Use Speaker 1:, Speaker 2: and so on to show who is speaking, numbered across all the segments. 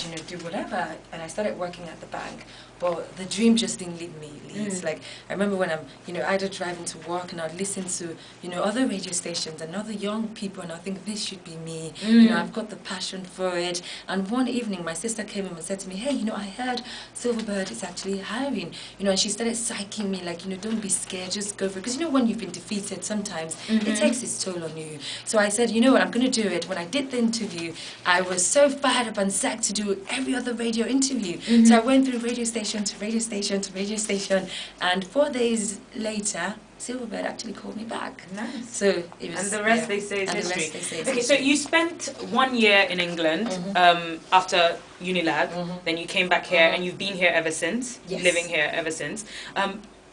Speaker 1: you know, do whatever. And I started working at the bank. But the dream just didn't lead me. It's like, I remember when I'm, you know, either driving to work and I'd listen to, you know, other radio stations and other young people, and I think this should be me. You know, I've got the passion for it. And one evening, my sister came in and said to me, hey, you know, I heard Silverbird is actually hiring. You know, and she started psyching me, like, you know, don't be scared, just go for it. Because, you know, when you've been defeated, sometimes it takes its toll on you. So I said, you know what, I'm going to do it. When I did the interview, I was so fired up and psyched to do every other radio interview. So I went through radio station to radio station to radio station, and 4 days later, Silverbird actually called me back.
Speaker 2: Nice.
Speaker 1: So it was,
Speaker 2: and the rest they say is
Speaker 1: and
Speaker 2: history.
Speaker 1: The rest they say is
Speaker 2: okay,
Speaker 1: history.
Speaker 2: so you spent 1 year in England after Unilag, then you came back here, and you've been here ever since, living here ever since.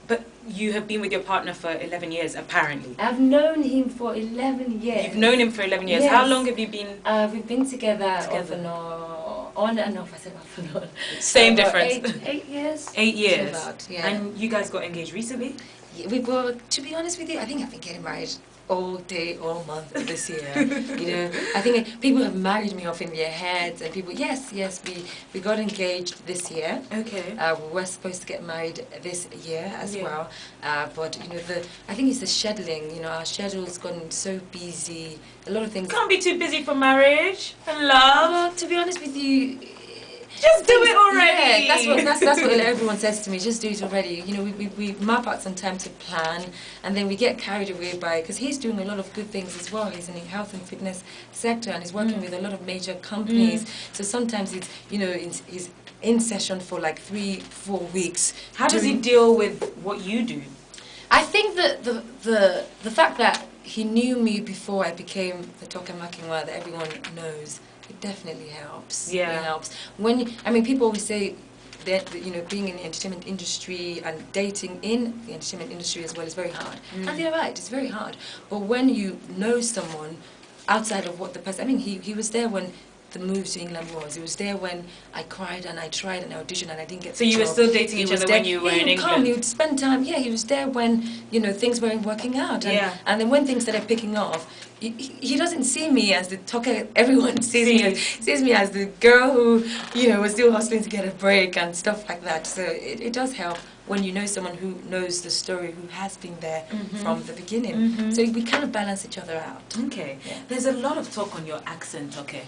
Speaker 2: But you have been with your partner for 11 years, apparently.
Speaker 1: I've known him for 11 years.
Speaker 2: You've known him for 11 years.
Speaker 1: Yes.
Speaker 2: How long have you been?
Speaker 1: We've been together. Off and on and off. I said off and on.
Speaker 2: Same difference.
Speaker 1: 8 years.
Speaker 2: 8 years.
Speaker 1: About, yeah.
Speaker 2: And you guys got engaged recently?
Speaker 1: Yeah, we were, to be honest with you, I think I've been getting married all day, all month this year. You know, I think people have married me off in their heads, and people, yes, we got engaged this year.
Speaker 2: Okay.
Speaker 1: We were supposed to get married this year as well, but you know, I think it's the scheduling. You know, our schedule's gotten so busy. A lot of things.
Speaker 2: Can't be too busy for marriage and love.
Speaker 1: Well, to be honest with you,
Speaker 2: just do it already.
Speaker 1: Yeah, that's what everyone says to me. Just do it already. You know, we map out some time to plan, and then we get carried away by, because he's doing a lot of good things as well. He's in the health and fitness sector, and he's working with a lot of major companies. So sometimes it's, you know, he's in session for like 3-4 weeks.
Speaker 2: How does he deal with what you do?
Speaker 1: I think that the fact that he knew me before I became the Toke Makinwa that everyone knows, it definitely helps.
Speaker 2: Yeah.
Speaker 1: It helps. I mean, people always say that, you know, being in the entertainment industry and dating in the entertainment industry as well is very hard. And they're right, it's very hard. But when you know someone outside of what the person, I mean, he was there when the move to England was. He was there when I cried and I tried and I auditioned and I didn't get the job.
Speaker 2: So you were still dating each other when you were in England?
Speaker 1: He would spend time, he was there when, you know, things weren't working out. And then when things started picking off, he doesn't see me as the talker. Everyone sees me as the girl who, you know, was still hustling to get a break and stuff like that. So it does help when you know someone who knows the story, who has been there from the beginning. So we kind of balance each other out.
Speaker 2: Okay. Yeah. There's a lot of talk on your accent, okay?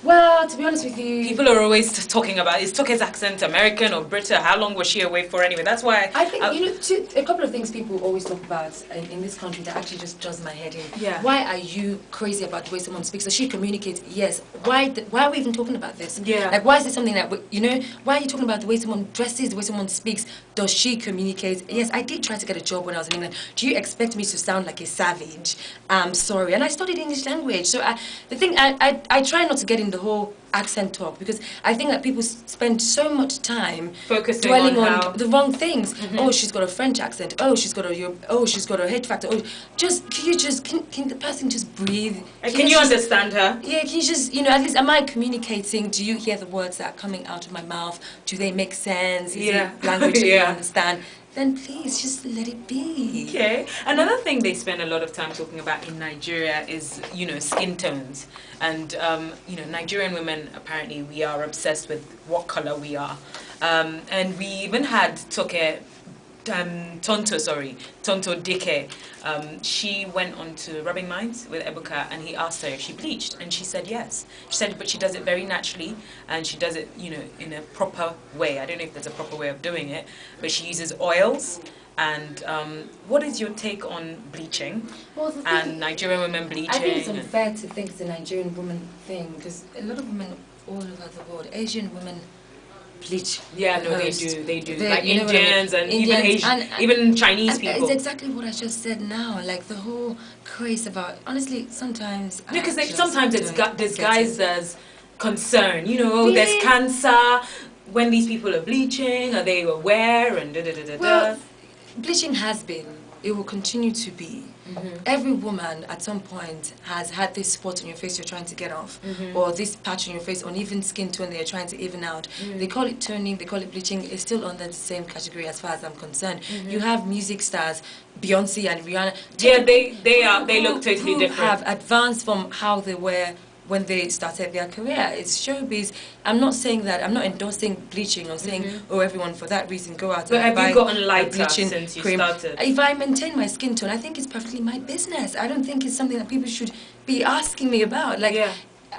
Speaker 1: Well, to be honest with you,
Speaker 2: people are always talking about, is Toke's accent American or British? How long was she away for anyway? That's why
Speaker 1: I think, you know, a couple of things people always talk about in this country that actually just does my head in.
Speaker 2: Yeah.
Speaker 1: Why are you crazy about the way someone speaks? Does she communicate? Yes. Why are we even talking about this?
Speaker 2: Yeah.
Speaker 1: Like, why is it something that, you know, why are you talking about the way someone dresses, the way someone speaks? Does she communicate? Yes, I did try to get a job when I was in England. Do you expect me to sound like a savage? I'm sorry. And I studied English language. So the thing, I try not to get in the whole accent talk, because I think that people spend so much time
Speaker 2: focusing
Speaker 1: dwelling
Speaker 2: on
Speaker 1: the wrong things. Oh, she's got a French accent. Oh, she's got a head factor. Oh, can the person just breathe?
Speaker 2: Can you understand her?
Speaker 1: Yeah, can you just, you know, at least am I communicating? Do you hear the words that are coming out of my mouth? Do they make sense? Is it language that you understand? Then please just let it be.
Speaker 2: Okay. Another thing they spend a lot of time talking about in Nigeria is, you know, skin tones. And, you know, Nigerian women, apparently, we are obsessed with what color we are. And we even had Tonto Dike. She went on to Rubbing Minds with Ebuka, and he asked her if she bleached, and she said yes. She said, but she does it very naturally, and she does it, you know, in a proper way. I don't know if there's a proper way of doing it, but she uses oils. And what is your take on bleaching?
Speaker 1: Well,
Speaker 2: and Nigerian women bleaching?
Speaker 1: I think it's unfair to think it's a Nigerian woman thing, because a lot of women all over the world, Asian women bleach.
Speaker 2: Yeah, no, they do. Like
Speaker 1: you know
Speaker 2: Indians and even Asian, even Chinese people.
Speaker 1: It's exactly what I just said now. Like the whole craze about, honestly, sometimes.
Speaker 2: No, because sometimes it's disguised as concern. You know, really? There's cancer. When these people are bleaching, are they aware? And da da da da da.
Speaker 1: Well, bleaching has been. It will continue to be. Every woman at some point has had this spot on your face you're trying to get off, or this patch on your face, uneven skin tone that you're trying to even out. They call it toning, they call it bleaching. It's still under the same category as far as I'm concerned. You have music stars, Beyonce and Rihanna.
Speaker 2: Yeah, they look totally different.
Speaker 1: Have advanced from how they were when they started their career. It's showbiz. I'm not saying that, I'm not endorsing bleaching or saying, oh, everyone for that reason go out
Speaker 2: But
Speaker 1: and
Speaker 2: have
Speaker 1: buy
Speaker 2: you gotten
Speaker 1: a
Speaker 2: lighter
Speaker 1: bleaching
Speaker 2: since you
Speaker 1: cream.
Speaker 2: started?
Speaker 1: If I maintain my skin tone, I think it's perfectly my business. I don't think it's something that people should be asking me about. Like,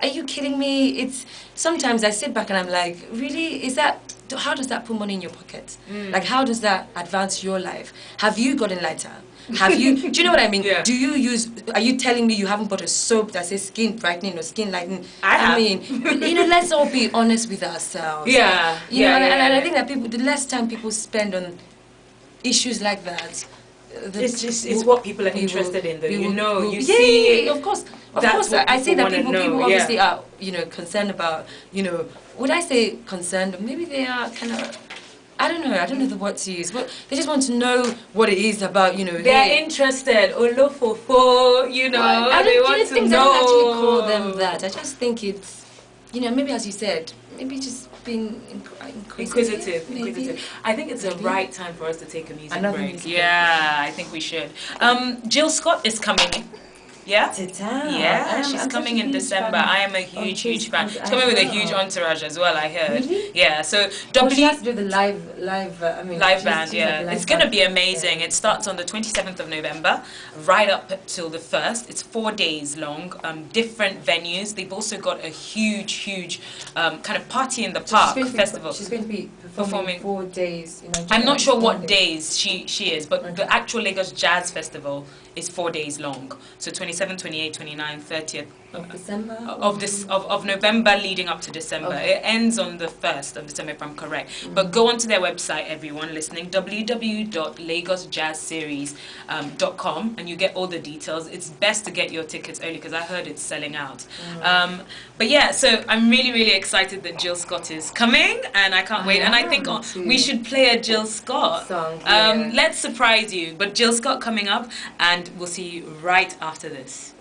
Speaker 1: are you kidding me? It's sometimes I sit back and I'm like, really? Is that, how does that put money in your pocket? Like, how does that advance your life? Have you gotten lighter? Have you, do you know what I mean?
Speaker 2: Yeah.
Speaker 1: Do you use, are you telling me you haven't bought a soap that says skin brightening or skin lightening?
Speaker 2: I have.
Speaker 1: mean, let's all be honest with ourselves.
Speaker 2: Yeah.
Speaker 1: You know, and I think that people, the less time people spend on issues like that,
Speaker 2: it's what people are interested in, though. You
Speaker 1: yeah,
Speaker 2: see,
Speaker 1: of course. Of
Speaker 2: that's
Speaker 1: course,
Speaker 2: what
Speaker 1: I see that
Speaker 2: people
Speaker 1: people
Speaker 2: wanna know,
Speaker 1: obviously are, concerned about, would I say concerned? Maybe they are kind of, I don't know the word to use, but they just want to know what it is about,
Speaker 2: they're interested. Olofofo,
Speaker 1: I
Speaker 2: they
Speaker 1: don't
Speaker 2: want to
Speaker 1: think
Speaker 2: know.
Speaker 1: I don't actually call them that. I just think it's, maybe as you said, maybe just being inquisitive. Maybe.
Speaker 2: I think it's the right time for us to take a music break.
Speaker 1: Music
Speaker 2: Yeah, I think we should. Jill Scott is coming. Yeah? Yeah, she's coming in December. I am a huge fan. She's coming with a huge entourage as well, I heard.
Speaker 1: Really?
Speaker 2: Yeah, so
Speaker 1: she has to do the live
Speaker 2: band, yeah. It's going to be amazing. It starts on the 27th of November, right up till the 1st. It's 4 days long, different venues. They've also got a huge kind of party in the park festival.
Speaker 1: She's going to be performing 4 days.
Speaker 2: I'm not sure what days she is, but the actual Lagos Jazz Festival is 4 days long. So 27, 28, 29, 30th
Speaker 1: of December?
Speaker 2: Of November leading up to December. Okay. It ends on the 1st of December, if I'm correct. But go onto their website, everyone listening, www.lagosjazzseries.com, and you get all the details. It's best to get your tickets early because I heard it's selling out. But yeah, so I'm really excited that Jill Scott is coming, and I can't wait. And I think we should play a Jill Scott
Speaker 1: song.
Speaker 2: Let's surprise you. But Jill Scott coming up, and we'll see you right after this.